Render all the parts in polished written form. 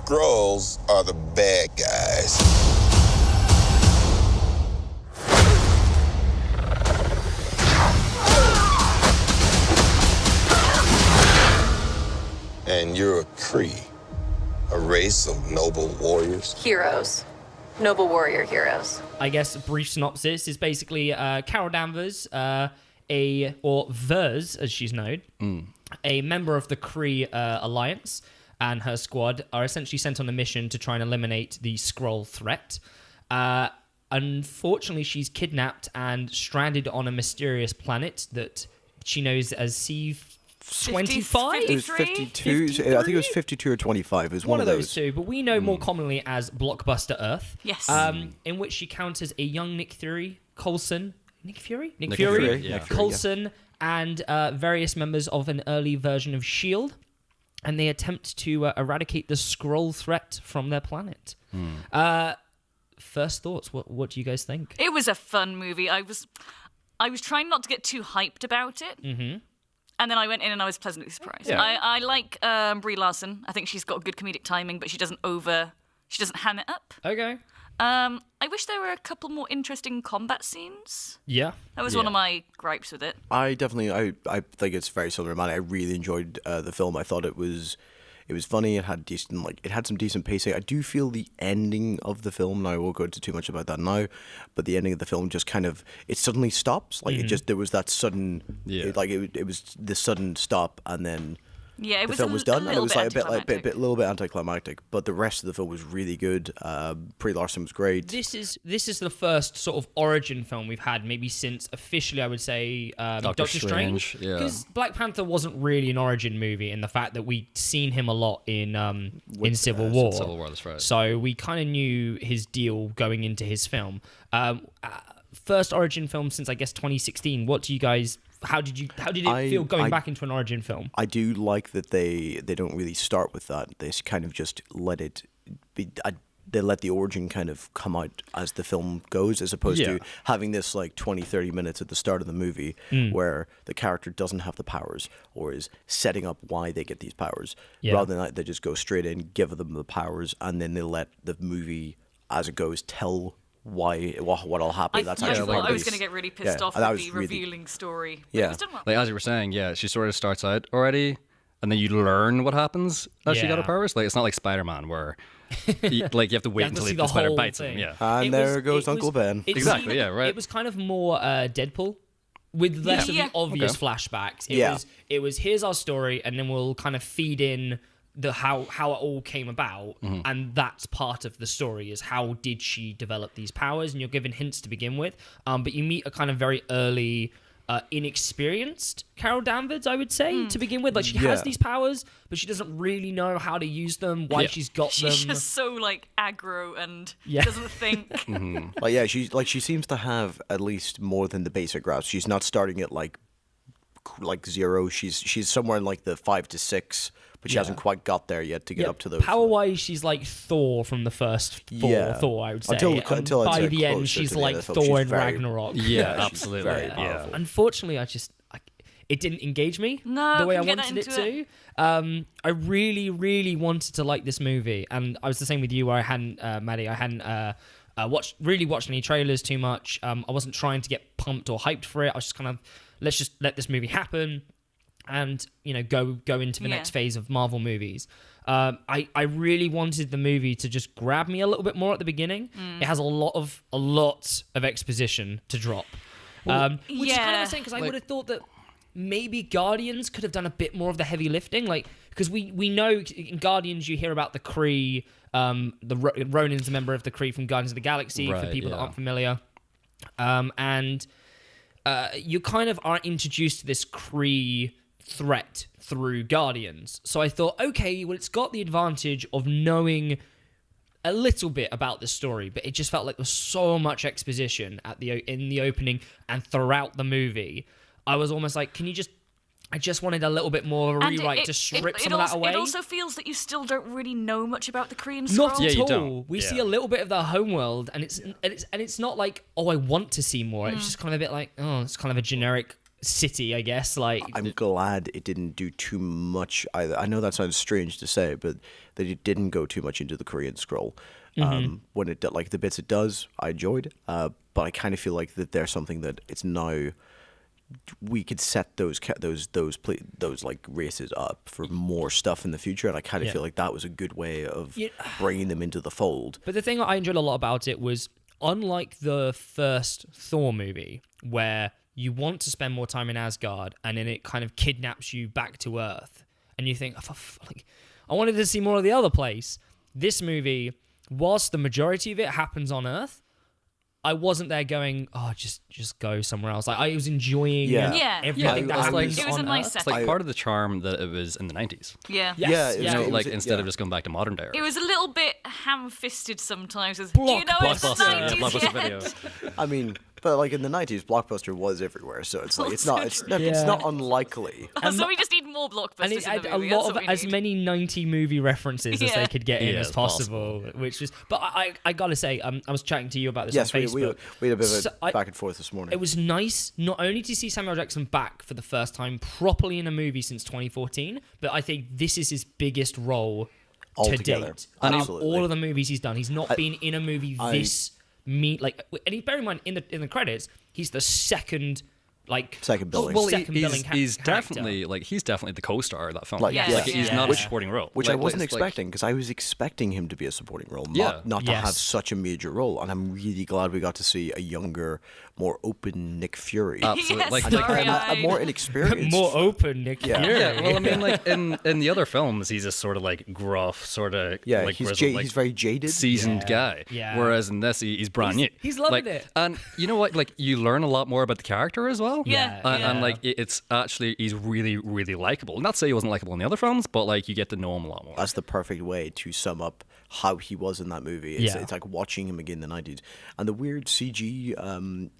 Skrulls are the bad guys. And you're a Kree, a race of noble warriors. Heroes. Noble warrior heroes. I guess a brief synopsis is basically Carol Danvers, or Vers, as she's known, a member of the Kree Alliance, and her squad are essentially sent on a mission to try and eliminate the Skrull threat. Unfortunately, she's kidnapped and stranded on a mysterious planet that she knows as C-25? It was 52. I think it was 52 or 25. It was one of those two, but we know more commonly as Blockbuster Earth. Yes. In which she counters a young Nick Fury, Coulson, Nick Fury, yeah. Coulson, and various members of an early version of S.H.I.E.L.D., and they attempt to eradicate the Skrull threat from their planet. First thoughts, what do you guys think? It was a fun movie. I was trying not to get too hyped about it. Mm-hmm. And then I went in and I was pleasantly surprised. Yeah. I like Brie Larson. I think she's got good comedic timing, but she doesn't ham it up. Okay. I wish there were a couple more interesting combat scenes. Yeah. That was one of my gripes with it. I think it's very similar, man. I really enjoyed the film. I thought it was funny. It had some decent pacing. I do feel the ending of the film, and I won't go into too much about that now, but the ending of the film just kind of, it suddenly stops. Like there was that sudden, it was this sudden stop, and then the film was done, and it was like a little bit anticlimactic. But the rest of the film was really good. Brie Larson was great. This is the first sort of origin film we've had, maybe since officially, I would say, Doctor Strange. Because Black Panther wasn't really an origin movie, in the fact that we'd seen him a lot in Civil War. Civil War, that's right. So we kind of knew his deal going into his film. First origin film since, I guess, 2016. What do you guys? How did it feel going back into an origin film? I do like that they don't really start with that. They kind of just let it be. They let the origin kind of come out as the film goes, as opposed to having this like 20-30 minutes at the start of the movie where the character doesn't have the powers or is setting up why they get these powers. Rather than that, they just go straight in, give them the powers, and then they let the movie as it goes tell what'll happen. I thought I was going to get really pissed off with the revealing story. Yeah, it was done well. Like as you were saying, she sort of starts out already, and then you learn what happens as she got her powers. Like it's not like Spider-Man where you have to wait until the spider bites him. Yeah, and there goes Uncle Ben. Exactly. Yeah, right. It was kind of more Deadpool, with less of the obvious flashbacks. It was here's our story, and then we'll kind of feed in the how it all came about, and that's part of the story, is how did she develop these powers, and you're given hints to begin with, but you meet a kind of very early inexperienced Carol Danvers, I would say, to begin with. Like she has these powers, but she doesn't really know how to use them, why she's got them. She's just so like aggro and doesn't think. She seems to have at least more than the basic grasp. She's not starting at like zero. She's somewhere in like the 5 to 6. But she hasn't quite got there yet to get up to those. Power-wise, she's like Thor from the first Thor, I would say. Until by the end, she's like Thor in Ragnarok. Yeah, absolutely. Unfortunately, it didn't engage me the way I wanted it to. I really, really wanted to like this movie, and I was the same with you, where I hadn't, Maddy, I hadn't watched any trailers too much. I wasn't trying to get pumped or hyped for it. I was just kind of, let's just let this movie happen. And go into the next phase of Marvel movies. I really wanted the movie to just grab me a little bit more at the beginning. It has a lot of exposition to drop, which is kind of insane, because I would have thought that maybe Guardians could have done a bit more of the heavy lifting, because we know in Guardians you hear about the Kree. Ronan's a member of the Kree from Guardians of the Galaxy, for people that aren't familiar, and you kind of are introduced to this Kree threat through Guardians. So I thought, okay, well, it's got the advantage of knowing a little bit about the story, but it just felt like there was so much exposition in the opening and throughout the movie. I was almost like, I just wanted a little bit more of a rewrite to strip some of that away. It also feels that you still don't really know much about the Kree and Skrull. Not at all. We see a little bit of their homeworld, and it's not like, oh, I want to see more. It's just kind of a bit like, oh, it's kind of a generic city, I guess. Like, I'm glad it didn't do too much either. I know that sounds strange to say, but that it didn't go too much into the Korean scroll. When it like the bits it does, I enjoyed. But I kind of feel like that there's something that it's now we could set those like races up for more stuff in the future, and I kind of feel like that was a good way of bringing them into the fold. But the thing I enjoyed a lot about it was, unlike the first Thor movie, where you want to spend more time in Asgard and then it kind of kidnaps you back to Earth, and you think, like, I wanted to see more of the other place. This movie, whilst the majority of it happens on Earth, I wasn't there going, oh, just go somewhere else. Like, I was enjoying everything that happens it was on a nice Earth. setting. It's like part of the charm that it was in the 90s. Yeah. Yes. Yeah, it was, Like, instead of just going back to modern day. It was a little bit ham-fisted sometimes. Do you Blockbuster. know it's the 90s Blockbuster yet? video. I mean, but like in the 90s, Blockbuster was everywhere, so it's like it's not unlikely. So we just need more blockbusters And it in had the a movie. lot That's of what we as need. many 90 movie references as they could get in Yeah, as it's possible, which was. But I gotta say, I was chatting to you about this Yes, on we Facebook. had a bit of So a back and forth this morning. It was nice not only to see Samuel Jackson back for the first time properly in a movie since 2014, but I think this is his biggest role to Altogether. date. Out of Absolutely. all of the movies he's done, he's not been in a movie this and bear in mind in the credits, he's the second billing. Well, he's character. definitely the co-star of that film. Like, Yes. Like, he's not a Yeah. supporting role. Which Like, I wasn't it's like- expecting, because I was expecting him to be a supporting role, Yeah. not to Yes. have such a major role. And I'm really glad we got to see a younger, more open Nick Fury. Absolutely. Yes, Like, And starry-eyed. a more inexperienced. more open Nick Yeah. Fury. yeah, well, I mean, like in the other films, he's a sort of like gruff, sort of like he's grizzled, like, he's very jaded. seasoned guy. Yeah. Whereas in this, he's brand new. he's loving Like, it. And you know what? Like, you learn a lot more about the character as well. Yeah. And like, it's actually he's really, really likable. Not to say he wasn't likable in the other films, but like you get to know him a lot more. That's the perfect way to sum up how he was in that movie. It's like watching him again in the 90s. And the weird CG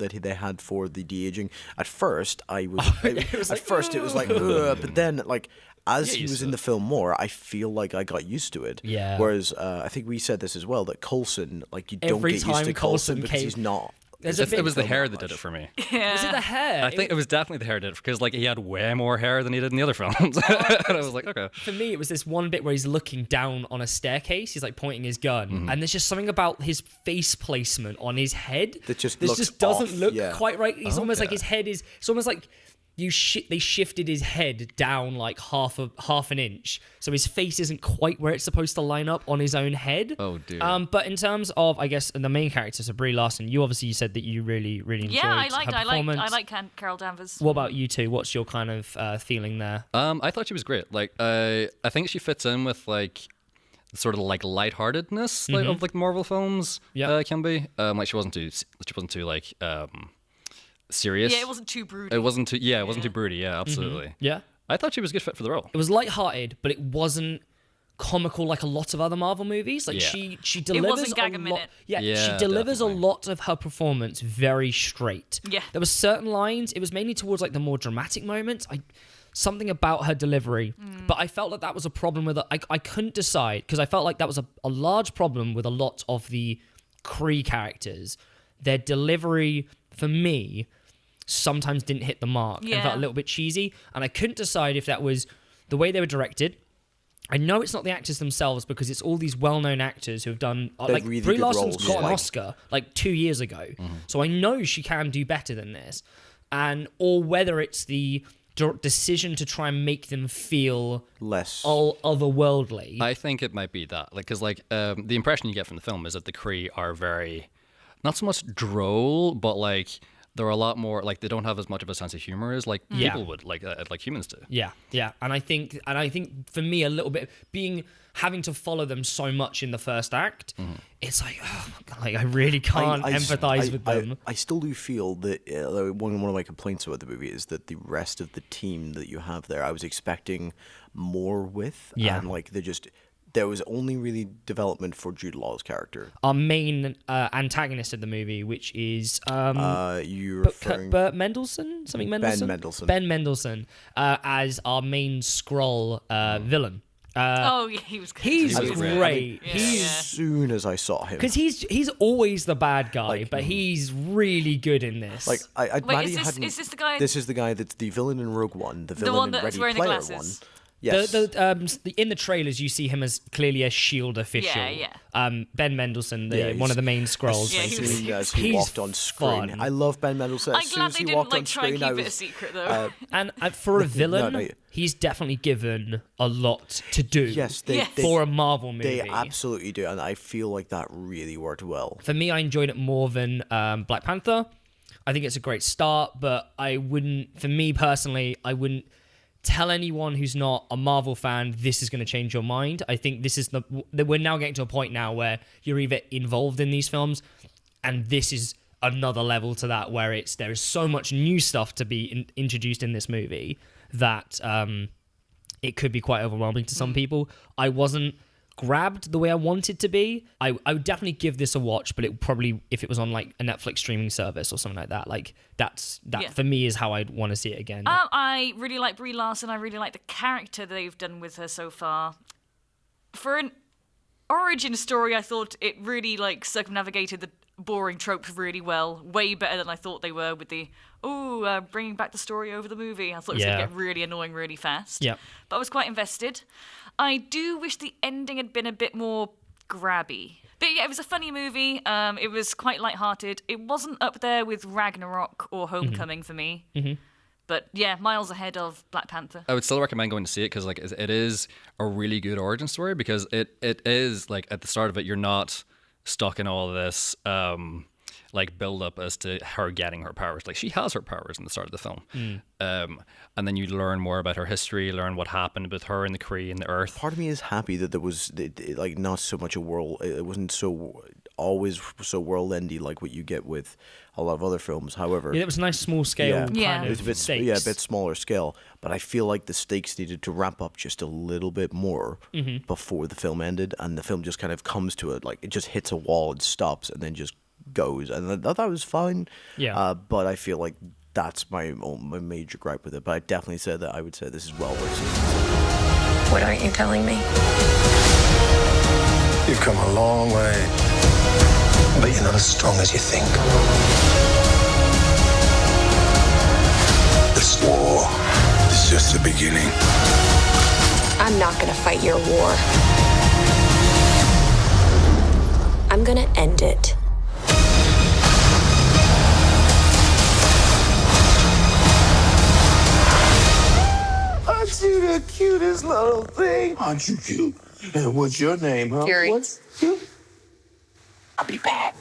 that they had for the de-aging. At first, it was like, ugh, but then like as he was in the film more, I feel like I got used to it. Yeah. Whereas I think we said this as well, that Coulson, like you don't Every get used time to Coulson Coulson because came- he's not. It was the hair that did it for me. Was it the hair? I think it was definitely the hair that did it because like he had way more hair than he did in the other films. And I was like, okay. For me, it was this one bit where he's looking down on a staircase. He's like pointing his gun, and there's just something about his face placement on his head That just this looks just doesn't off, look yeah. quite right. He's almost like Okay. his head is. It's almost like they shifted his head down like half an inch, so his face isn't quite where it's supposed to line up on his own head. Oh, dear. But in terms of, I guess, the main character, so Brie Larson, you obviously said that you really enjoyed Yeah, her performance. I like Carol Danvers. What about you two? What's your kind of feeling there? I thought she was great. Like, I think she fits in with like sort of like lightheartedness like, of like Marvel films. Yeah. Can be. Like she wasn't too like serious. Yeah, it wasn't too broody. It wasn't too broody. Yeah, absolutely. Yeah. I thought she was a good fit for the role. It was lighthearted, but it wasn't comical like a lot of other Marvel movies. Like Yeah. she delivers wasn't gag a lot. minute. Yeah, Yeah, she delivers definitely. a lot of her performance very straight. Yeah. There were certain lines. It was mainly towards like the more dramatic moments. Something about her delivery, but I felt like that was a problem with it. I couldn't decide because I felt like that was a large problem with a lot of the Kree characters. Their delivery for me sometimes didn't hit the mark and Yeah. felt a little bit cheesy, and I couldn't decide if that was the way they were directed. I know it's not the actors themselves because it's all these well-known actors who have done like really Brie good Larson's roles, got an yeah. Oscar like 2 years ago, so I know she can do better than this, or whether it's the decision to try and make them feel Less. all otherworldly. I think it might be that, like, because like the impression you get from the film is that the Kree are very, not so much droll, but like they're a lot more like they don't have as much of a sense of humor as like Yeah. people would, like humans do. Yeah, and I think for me a little bit having to follow them so much in the first act, it's like, oh my God, like I really can't empathize with them. I still do feel that one of my complaints about the movie is that the rest of the team that you have there, I was expecting more with. Yeah. And like there was only really development for Jude Law's character. Our main antagonist of the movie, which is You're referring Burt Mendelsohn, something Mendelsohn, Mendelsohn. Ben Mendelsohn, as our main Skrull villain. He was good. He's great. As soon as I saw him, because he's always the bad guy, but he's really good in this. Like, Wait, is this the guy? This is the guy that's the villain in Rogue One, the villain in Ready wearing Player the glasses. One. Yes. In the trailers, you see him as clearly a S.H.I.E.L.D. official. Ben Mendelsohn, one of the main Skrulls. He walked on screen. Fun. I love Ben Mendelsohn. I'm glad they didn't try and keep it a secret though. And for a villain, he's definitely given a lot to do. Yes, for a Marvel movie. They absolutely do, and I feel like that really worked well. For me, I enjoyed it more than Black Panther. I think it's a great start, but I wouldn't tell anyone who's not a Marvel fan this is going to change your mind. I think this is we're now getting to a point now where you're either involved in these films, and this is another level to that, where there is so much new stuff to be introduced in this movie that it could be quite overwhelming to some people. I wasn't grabbed the way I wanted to be. I would definitely give this a watch, but it probably, if it was on like a Netflix streaming service or something like that, like that for me is how I'd want to see it again. I really like Brie Larson. I really like the character they've done with her so far. For an origin story, I thought it really like circumnavigated the boring tropes really well, way better than I thought they were with the bringing back the story over the movie. I thought it was going to get really annoying really fast. Yeah. But I was quite invested. I do wish the ending had been a bit more grabby. But yeah, it was a funny movie. It was quite lighthearted. It wasn't up there with Ragnarok or Homecoming for me. Mm-hmm. But yeah, miles ahead of Black Panther. I would still recommend going to see it because like it is a really good origin story, because it is like at the start of it you're not stuck in all of this like build up as to her getting her powers. Like she has her powers in the start of the film. And then you learn more about her history, learn what happened with her and the Kree and the Earth. Part of me is happy that there was like not so much a world. It wasn't always so world-endy like what you get with a lot of other films. However, it was a nice small scale kind of it was a bit smaller scale. But I feel like the stakes needed to ramp up just a little bit more before the film ended, and the film just kind of comes to it, like it just hits a wall and stops, and then just goes. And I thought that was fine. Yeah. But I feel like that's my major gripe with it. But I definitely said that I would say this is well worth seeing. What aren't you telling me? You've come a long way, but you're not as strong as you think. This war is just the beginning. I'm not gonna fight your war. I'm gonna end it. Aren't you the cutest little thing? Aren't you cute? And what's your name, huh? Fury. What's cute? I'll be back.